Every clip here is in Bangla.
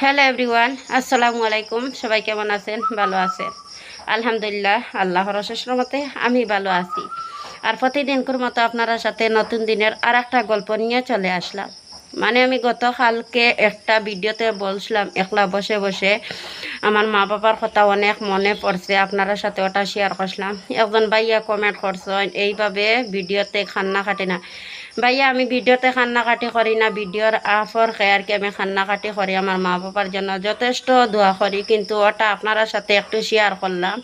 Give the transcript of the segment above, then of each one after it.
হ্যালো এভরিওয়ান, আসসালামু আলাইকুম। সবাই কেমন আছেন? ভালো আছেন? আলহামদুলিল্লাহ, আল্লাহর অশেষ রহমতে আমি ভালো আছি। আর প্রতিদিনকার মতো আপনার সাথে নতুন দিনের আর একটা গল্প নিয়ে চলে আসলাম। মানে আমি গতকালকে একটা ভিডিওতে বলছিলাম, একলা বসে বসে আমার মা বাবার কথা অনেক মনে পড়ছে, আপনার সাথে ওটা শেয়ার করছিলাম। একজন ভাইয়া কমেন্ট করছেন এইভাবে ভিডিওতে খান্না কাটে না। ভাইয়া আমি ভিডিওতে কান্নাকাটি করি না, ভিডিওর আফর খেয়ার কি আমি কান্নাকাটি করি আমার মা বাবার জন্য যথেষ্ট দোয়া করি, কিন্তু ওটা আপনারা সাথে একটু শেয়ার করলাম।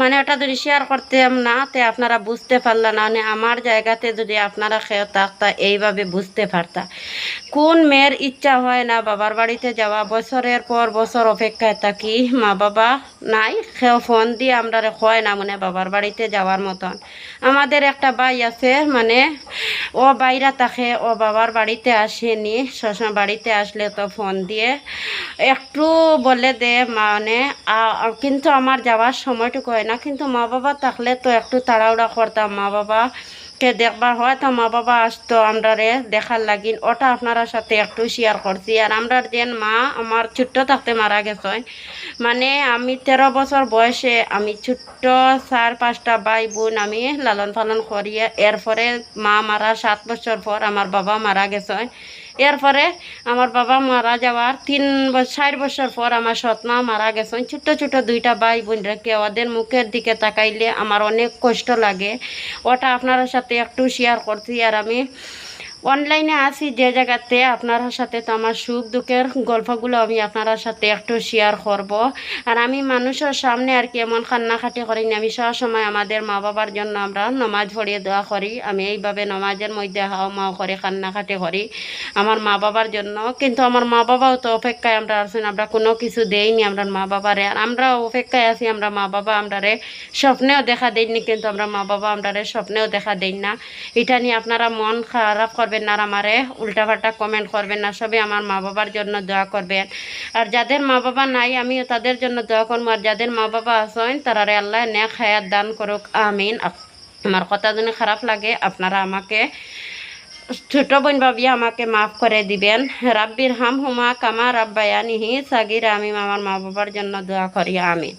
মানে ওটা যদি শেয়ার করতাম না তে আপনারা বুঝতে পারলেন না, মানে আমার জায়গাতে যদি আপনারা খেয়ে থাকতা এইভাবে বুঝতে পারতা। কোন মেয়ের ইচ্ছা হয় না বাবার বাড়িতে যাওয়া? বছরের পর বছর অপেক্ষায় থাকি, মা বাবা নাই, খেয়ে ফোন দিয়ে আমরা হয় না মানে বাবার বাড়িতে যাওয়ার মতন। আমাদের একটা ভাই আছে, মানে ও বাইরা থাকে, ও বাবার বাড়িতে আসেনি, সবসময় বাড়িতে আসলে তো ফোন দিয়ে একটু বলে দে মানে কিন্তু আমার যাওয়ার সময়টুকু হয় না। কিন্তু মা বাবা থাকলে তো একটু তাড়াহুড়া করতাম, মা বাবা কে দেখবার হয় তো মা বাবা আসতো আমরারে দেখার লাগিন, ওটা আপনারা সাথে একটু শেয়ার করছি। আর আমরার যেন মা আমার ছোট্ট থাকতে মারা গেছে, মানে আমি 13 বছর বয়সে আমি ছোট্ট 4-5টা ভাই বোন আমি লালন পালন করিয়া এরপরে মা মারা 7 বছর পর আমার বাবা মারা গেছে। এরপরে আমার বাবা মারা যাওয়ার 4 বছর পর আমার সৎ মা মারা গেছেন। ছোট্ট ছোট্ট 2টা ভাই বোন রেখে ওদের মুখের দিকে তাকাইলে আমার অনেক কষ্ট লাগে, ওটা আপনার সাথে একটু শেয়ার করছি। আর আমি অনলাইনে আছি যে জায়গাতে আপনার সাথে তো আমার সুখ দুঃখের গল্পগুলো আমি আপনার সাথে একটু শেয়ার করব। আর আমি মানুষের সামনে আর কি এমন কান্নাকাটি করি না, আমি সবসময় আমাদের মা বাবার জন্য আমরা নমাজ পড়িয়ে দোয়া করি। আমি এইভাবে নমাজের মধ্যে হাও মাও করে কান্নাকাটি করি আমার মা বাবার জন্য। কিন্তু আমার মা বাবাও তো অপেক্ষায় আমরা আছেন, আমরা কোনো কিছু দেইনি আমরা মা বাবারে, আর আমরা অপেক্ষায় আছি আমরা মা বাবা আমরারে স্বপ্নেও দেখা দেয়নি, কিন্তু আমরা মা বাবা আমরারে স্বপ্নেও দেখা দেই না। এটা নিয়ে আপনারা মন খারাপ করবেন না, আর আমারে উল্টাপাল্টা কমেন্ট করবেন না, সবে আমার মা বাবার জন্য দোয়া করবেন। আর যাদের মা বাবা নাই আমিও তাদের জন্য দোয়া করবো, আর যাদের মা বাবা আছেন তারারে আল্লাহ নেক হায়াত দান করুক, আমিন। আমার কথা যদি খারাপ লাগে আপনারা আমাকে ছোট বোন ভাবি আমাকে মাফ করে দিবেন। রাব্বির হাম হুমা কামা রাব্বায়ানিহি সাগিরা, আমি আমার মা বাবার জন্য দোয়া করি, আমিন।